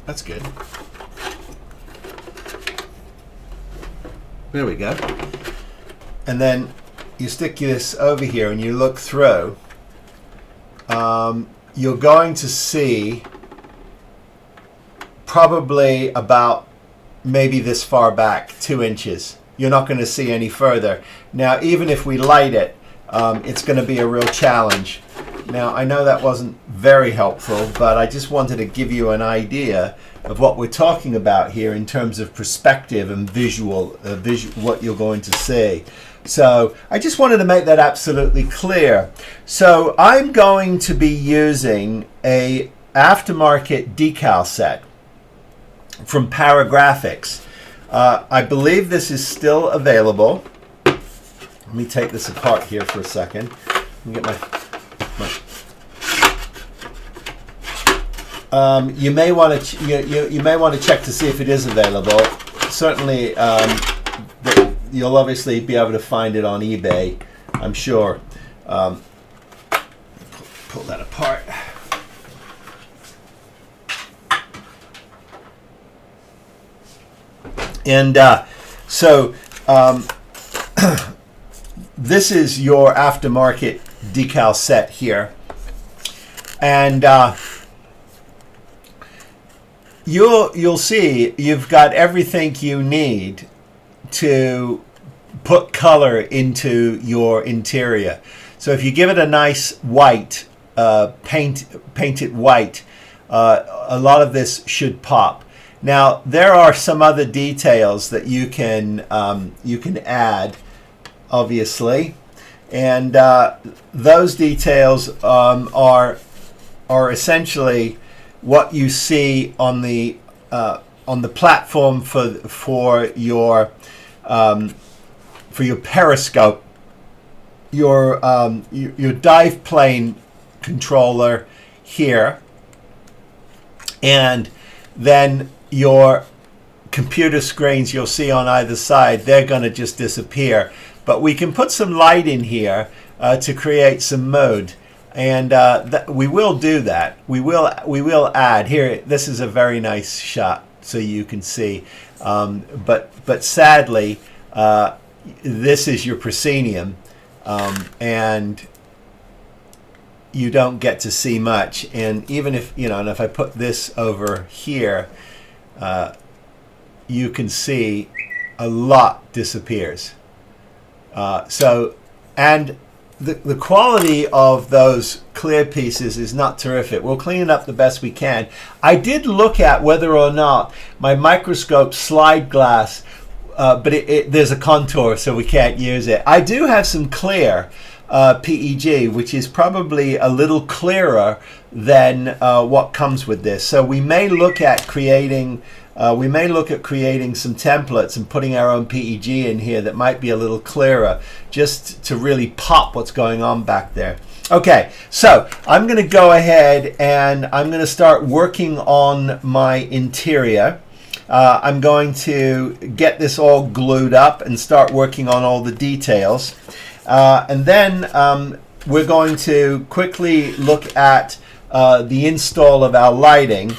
That's good. There we go. And then you stick this over here and you look through. You're going to see probably about maybe this far back, 2 inches. You're not going to see any further. Now, even if we light it, it's going to be a real challenge. Now, I know that wasn't very helpful, but I just wanted to give you an idea of what we're talking about here in terms of perspective and visual, what you're going to see. So I just wanted to make that absolutely clear. So I'm going to be using a aftermarket decal set from Paragraphics. I believe this is still available. Let me take this apart here for a second. Let me get you may want to you may want to check to see if it is available. Certainly, you'll obviously be able to find it on eBay, I'm sure. Pull that apart. And so this is your aftermarket decal set here, and you'll see you've got everything you need to put color into your interior. So if you give it a nice white, paint it white, a lot of this should pop. Now there are some other details that you can add, obviously, and those details are essentially what you see on the platform for your periscope, your dive plane controller here, and then your computer screens you'll see on either side. They're going to just disappear, but we can put some light in here to create some mood, and we will do that. We will add here. This is a very nice shot, so you can see, but sadly this is your proscenium, and you don't get to see much. And even if and if I put this over here, you can see a lot disappears. And the quality of those clear pieces is not terrific. We'll clean it up the best we can. I did look at whether or not my microscope slide glass, but there's a contour, so we can't use it. I do have some clear PEG, which is probably a little clearer than what comes with this. So we may look at creating some templates and putting our own PEG in here that might be a little clearer, just to really pop what's going on back there. Okay, so I'm going to go ahead and I'm going to start working on my interior. I'm going to get this all glued up and start working on all the details. And then we're going to quickly look at the install of our lighting,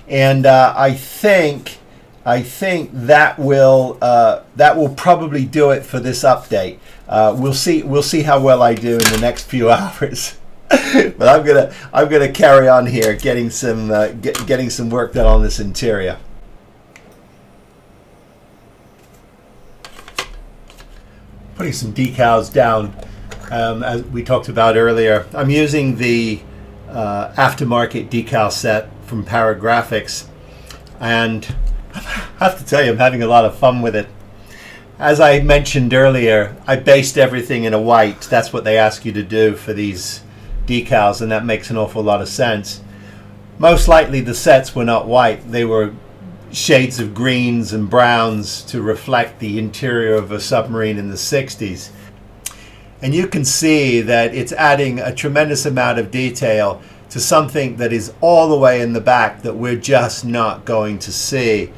and I think that will probably do it for this update. We'll see how well I do in the next few hours. But I'm gonna carry on here, getting some work done on this interior. Putting some decals down, as we talked about earlier. I'm using the aftermarket decal set from Paragraphics, and I have to tell you, I'm having a lot of fun with it. As I mentioned earlier, I based everything in a white. That's what they ask you to do for these decals, and that makes an awful lot of sense. Most likely the sets were not white. They were shades of greens and browns to reflect the interior of a submarine in the 60s. And you can see that it's adding a tremendous amount of detail to something that is all the way in the back that we're just not going to see.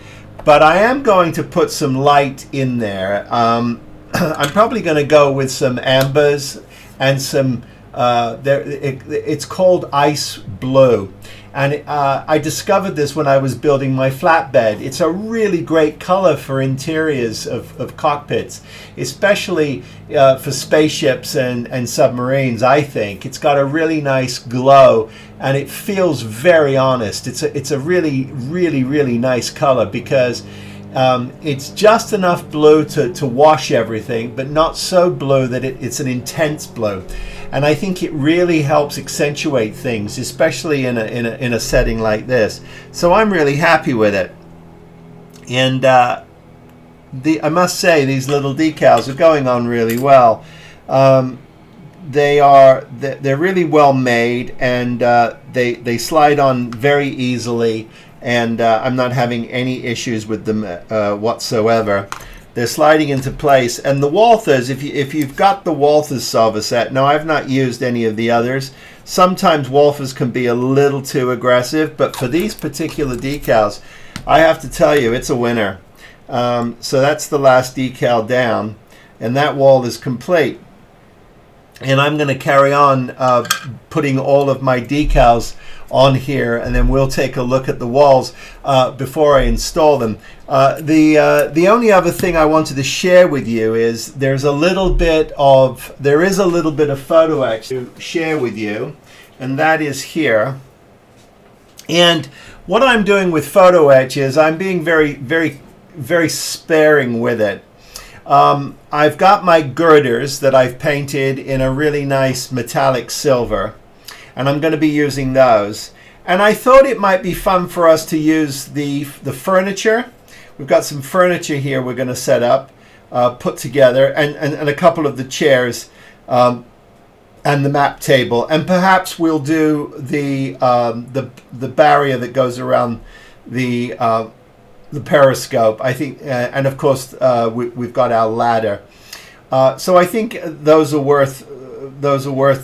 But I am going to put some light in there. I'm probably going to go with some ambers and some, it's called ice blue. And I discovered this when I was building my flatbed. It's a really great color for interiors of cockpits, especially for spaceships and submarines, I think. It's got a really nice glow, and it feels very honest. It's a really, really, really nice color because it's just enough blue to wash everything, but not so blue that it's an intense blue. And I think it really helps accentuate things, especially in a setting like this. So I'm really happy with it. And I must say, these little decals are going on really well. They're really well made, and they slide on very easily. And I'm not having any issues with them whatsoever. They're sliding into place. And the Walthers, if you've got the Walthers solver set, now I've not used any of the others. Sometimes Walthers can be a little too aggressive, but for these particular decals, I have to tell you, it's a winner. So that's the last decal down, and that wall is complete. And I'm going to carry on putting all of my decals on here, and then we'll take a look at the walls before I install them. The only other thing I wanted to share with you is there is a little bit of photo-etch to share with you, and that is here. And what I'm doing with photo-etch is I'm being very, very, very sparing with it. I've got my girders that I've painted in a really nice metallic silver, and I'm going to be using those. And I thought it might be fun for us to use the furniture. We've got some furniture here we're going to set up, put together, and a couple of the chairs and the map table. And perhaps we'll do the barrier that goes around the periscope, I think, and of course we've got our ladder. So I think those are worth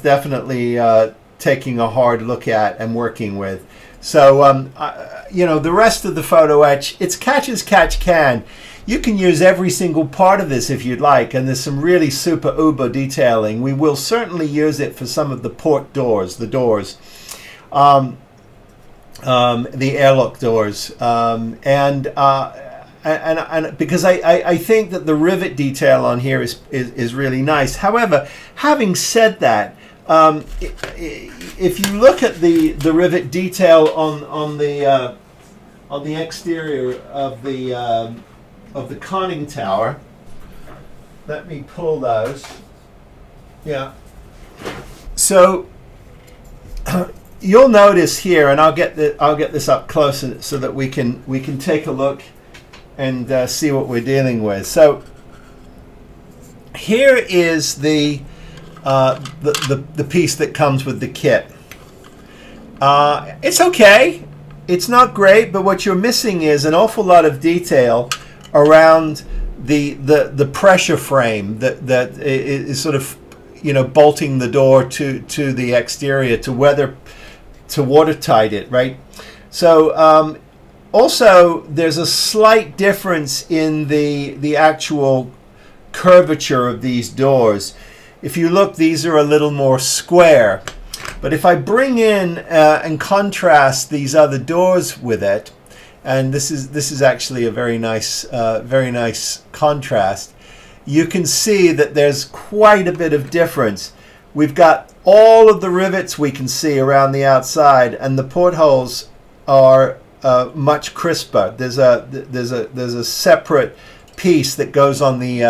definitely taking a hard look at and working with. So you know, the rest of the photo etch, it's catch as catch can. You can use every single part of this if you'd like, and there's some really super uber detailing. We will certainly use it for some of the port doors, the doors. The airlock doors, and because I think that the rivet detail on here is really nice. However, having said that, if you look at the rivet detail on the exterior of the conning tower, let me pull those. Yeah. So. You'll notice here, and I'll get this up closer so that we can take a look and see what we're dealing with. So here is the piece that comes with the kit. It's okay. It's not great, but what you're missing is an awful lot of detail around the pressure frame that is sort of, you know, bolting the door to the exterior to watertight it, right? So also there's a slight difference in the actual curvature of these doors. If you look, these are a little more square, but if I bring in and contrast these other doors with it, and this is actually a very nice contrast, you can see that there's quite a bit of difference. We've got all of the rivets we can see around the outside, and the portholes are much crisper. There's a separate piece that goes on the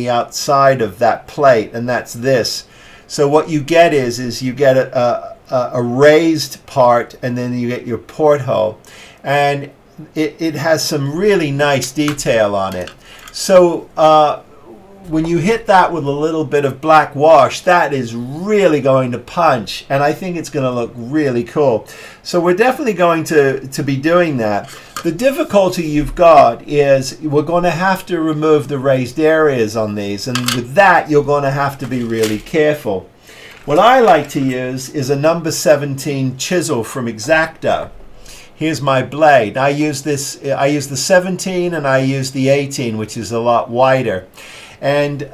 outside of that plate, and that's this. So what you get is you get a raised part, and then you get your porthole, and it has some really nice detail on it. So when you hit that with a little bit of black wash, that is really going to punch, and I think it's going to look really cool. So we're definitely going to be doing that. The difficulty you've got is we're going to have to remove the raised areas on these, and with that you're going to have to be really careful. What I like to use is a number 17 chisel from X-Acto. Here's my blade. I use the 17 and I use the 18, which is a lot wider. And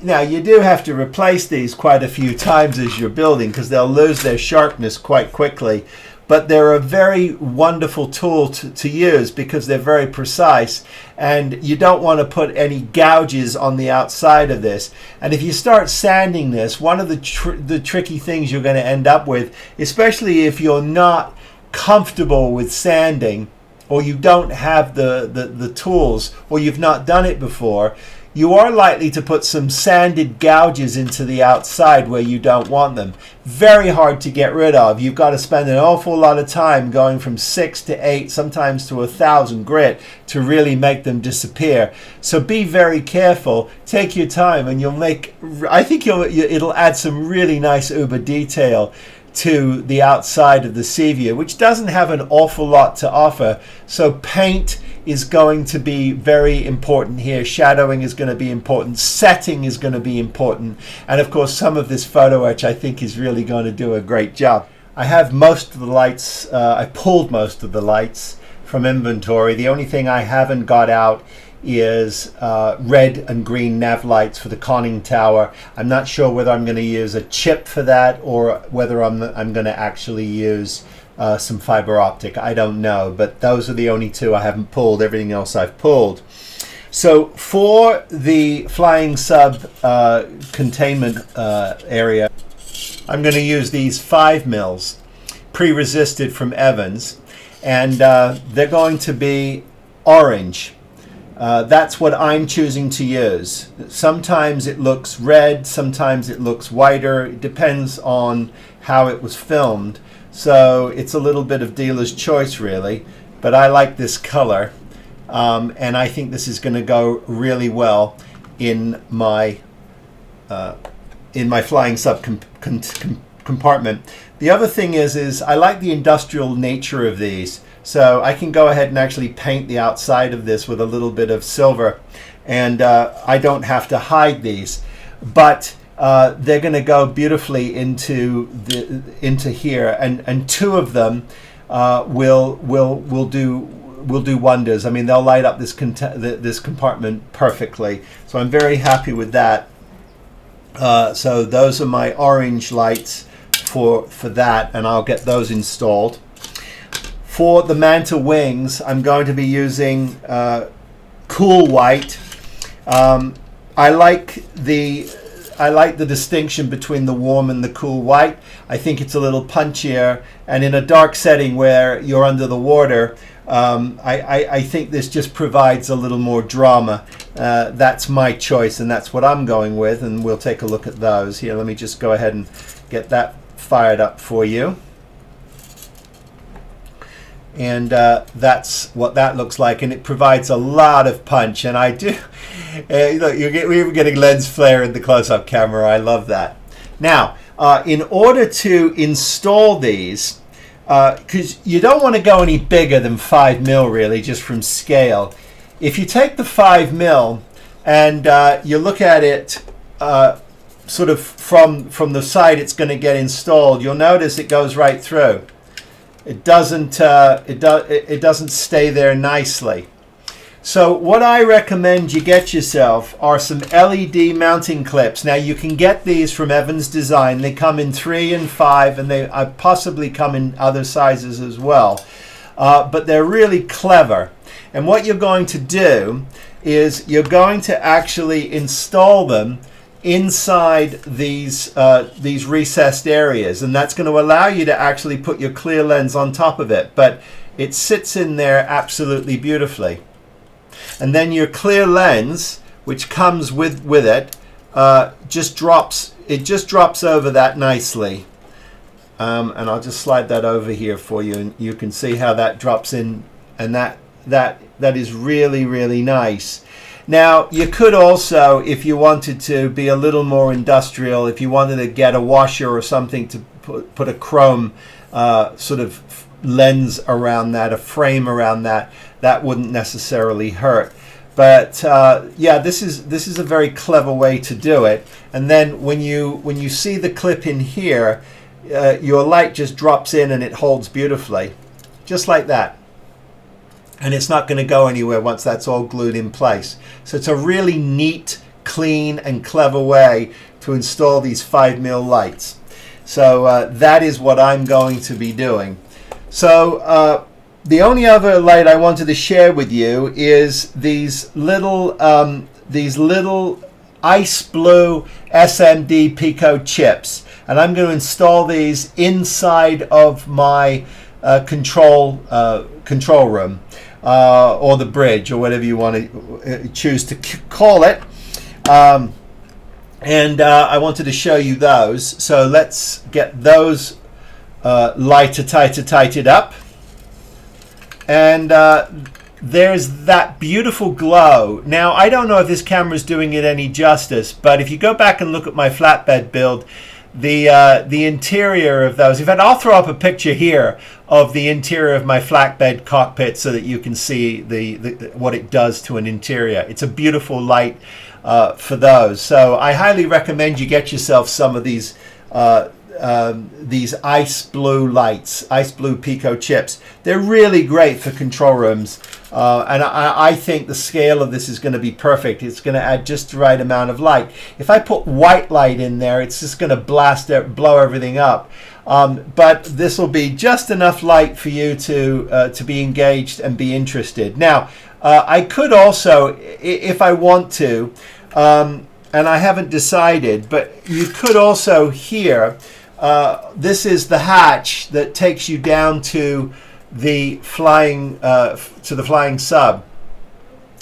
now you do have to replace these quite a few times as you're building because they'll lose their sharpness quite quickly. But they're a very wonderful tool to use because they're very precise, and you don't want to put any gouges on the outside of this. And if you start sanding this, one of the tricky things you're going to end up with, especially if you're not comfortable with sanding, or you don't have the tools, or you've not done it before, you are likely to put some sanded gouges into the outside where you don't want them. Very hard to get rid of. You've got to spend an awful lot of time going from 6 to 8, sometimes to 1,000 grit to really make them disappear. So be very careful. Take your time, and you'll make, I think it'll add some really nice uber detail to the outside of the Seaview, which doesn't have an awful lot to offer. So paint is going to be very important here. Shadowing is going to be important. Setting is going to be important. And of course, some of this photo etch I think is really going to do a great job. I have most of the lights, I pulled most of the lights from inventory. The only thing I haven't got out is red and green nav lights for the conning tower. I'm not sure whether I'm going to use a chip for that or whether I'm going to actually use some fiber optic. I don't know, but those are the only two I haven't pulled. Everything else I've pulled. So for the flying sub containment area, I'm going to use these 5 mils pre-resisted from Evans, and they're going to be orange. That's what I'm choosing to use. Sometimes it looks red, sometimes it looks whiter. It depends on how it was filmed. So it's a little bit of dealer's choice, really. But I like this color, and I think this is going to go really well in my flying sub compartment. The other thing is I like the industrial nature of these. So I can go ahead and actually paint the outside of this with a little bit of silver, and I don't have to hide these, but they're going to go beautifully into here, and 2 of them will do wonders. I mean, they'll light up this compartment perfectly. So I'm very happy with that. So those are my orange lights for that, and I'll get those installed. For the manta wings, I'm going to be using cool white. I like the distinction between the warm and the cool white. I think it's a little punchier, and in a dark setting where you're under the water, I think this just provides a little more drama. That's my choice, and that's what I'm going with, and we'll take a look at those. Here, let me just go ahead and get that fired up for you. And that's what that looks like, and it provides a lot of punch. And I do look, we're getting lens flare in the close-up camera. I love that. Now, in order to install these, because you don't want to go any bigger than 5 mil, really, just from scale. If you take the 5 mil and you look at it sort of from the side it's going to get installed, you'll notice it goes right through. It doesn't stay there nicely. So what I recommend you get yourself are some LED mounting clips. Now you can get these from Evans Design. They come in 3 and 5, and they possibly come in other sizes as well. But they're really clever. And what you're going to do is you're going to actually install them inside these recessed areas, and that's going to allow you to actually put your clear lens on top of it, but it sits in there absolutely beautifully. And then your clear lens, which comes with it, just drops over that nicely. And I'll just slide that over here for you, and you can see how that drops in, and that is really, really nice. Now, you could also, if you wanted to be a little more industrial, if you wanted to get a washer or something to put a chrome sort of lens around that, a frame around that, that wouldn't necessarily hurt. But yeah, this is a very clever way to do it. And then when you see the clip in here, your light just drops in and it holds beautifully, just like that. And it's not going to go anywhere once that's all glued in place. So it's a really neat, clean, and clever way to install these 5mm lights. So that is what I'm going to be doing. So the only other light I wanted to share with you is these little ice blue SMD Pico chips, and I'm going to install these inside of my control room, or the bridge, or whatever you want to choose to call it. And I wanted to show you those. So let's get those tighted up. And there's that beautiful glow. Now, I don't know if this camera is doing it any justice, but if you go back and look at my flatbed build, the interior of those, in fact, I'll throw up a picture here of the interior of my flatbed cockpit so that you can see what it does to an interior. It's a beautiful light for those. So I highly recommend you get yourself some of these ice blue lights, ice blue Pico chips. They're really great for control rooms, and I think the scale of this is going to be perfect. It's going to add just the right amount of light. If I put white light in there, it's just going to blow everything up. But this will be just enough light for you to be engaged and be interested. Now, I could also, if I want to, and I haven't decided, but you could also here. This is the hatch that takes you down to the flying sub,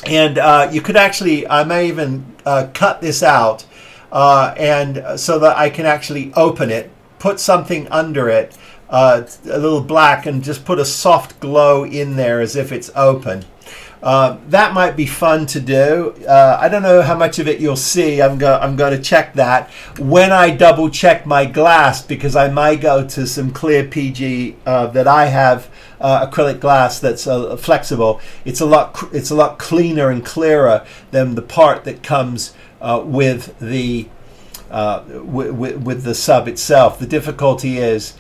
and you could actually, I may even cut this out, and so that I can actually open it, put something under it, a little black, and just put a soft glow in there as if it's open. That might be fun to do. I don't know how much of it you'll see. I'm going to check that when I double check my glass, because I might go to some clear PG that I have, acrylic glass that's flexible. It's a lot cleaner and clearer than the part that comes with the sub itself. The difficulty is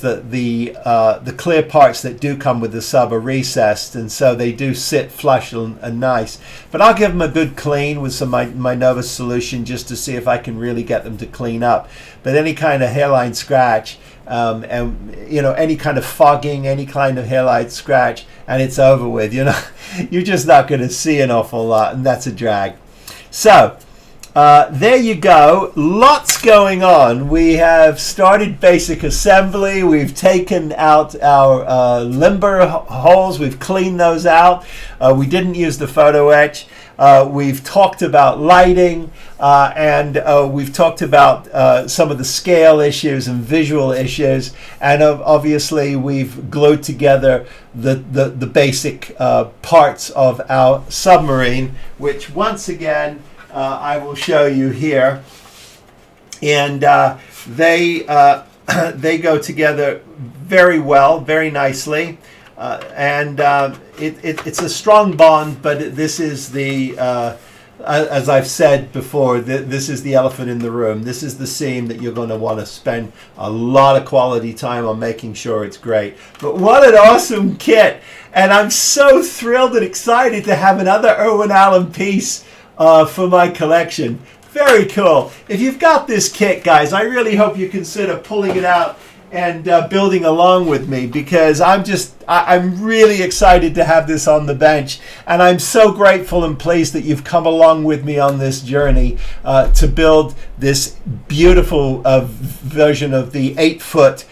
that the clear parts that do come with the sub are recessed, and so they do sit flush and nice. But I'll give them a good clean with some my Novus solution just to see if I can really get them to clean up. But any kind of hairline scratch, and any kind of fogging, any kind of hairline scratch, and it's over with. You're just not going to see an awful lot, and that's a drag. So there you go. Lots going on. We have started basic assembly. We've taken out our limber holes. We've cleaned those out. We didn't use the photo etch. We've talked about lighting, and we've talked about some of the scale issues and visual issues. And obviously, we've glued together the basic parts of our submarine, which once again, I will show you here, and they go together very well, very nicely, and it's a strong bond. But this is the, as I've said before, this is the elephant in the room. This is the seam that you're going to want to spend a lot of quality time on making sure it's great. But what an awesome kit! And I'm so thrilled and excited to have another Irwin Allen piece for my collection. Very cool. If you've got this kit, guys, I really hope you consider pulling it out and building along with me, because I'm really excited to have this on the bench, and I'm so grateful and pleased that you've come along with me on this journey to build this beautiful version of the 8-foot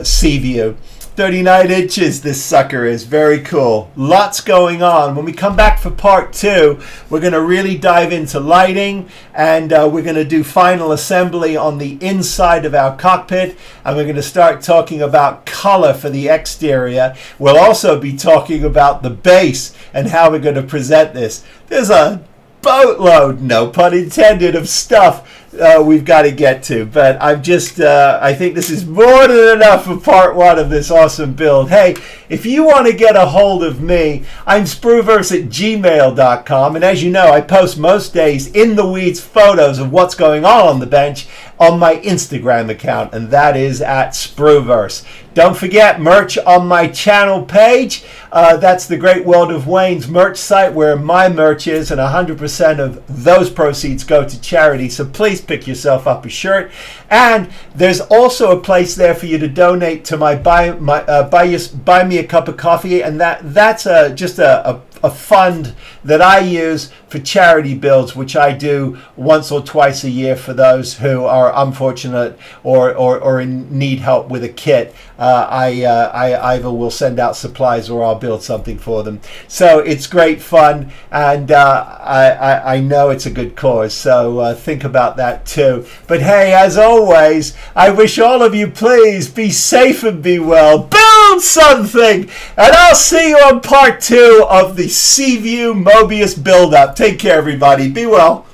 Seaview. 39 inches this sucker is. Very cool. Lots going on. When we come back for part 2, we're going to really dive into lighting, and we're going to do final assembly on the inside of our cockpit, and we're going to start talking about color for the exterior. We'll also be talking about the base and how we're going to present this. There's a boatload, no pun intended, of stuff we've got to get to. But I'm just, I think this is more than enough for part one of this awesome build. Hey, if you want to get a hold of me, I'm spruverse@gmail.com. And as you know, I post most days in the weeds photos of what's going on the bench on my Instagram account, and that is at Spruverse. Don't forget, merch on my channel page. That's the Great World of Wayne's merch site where my merch is, and 100% of those proceeds go to charity. So please pick yourself up a shirt. And there's also a place there for you to donate to my buy me a cup of coffee, and that's just a fund that I use for charity builds, which I do once or twice a year for those who are unfortunate or in need help with a kit. I either will send out supplies or I'll build something for them. So it's great fun, and I know it's a good cause. So think about that too. But hey, as always, I wish all of you, please be safe and be well. Build something, and I'll see you on part 2 of the Seaview Moebius build-up. Take care, everybody. Be well.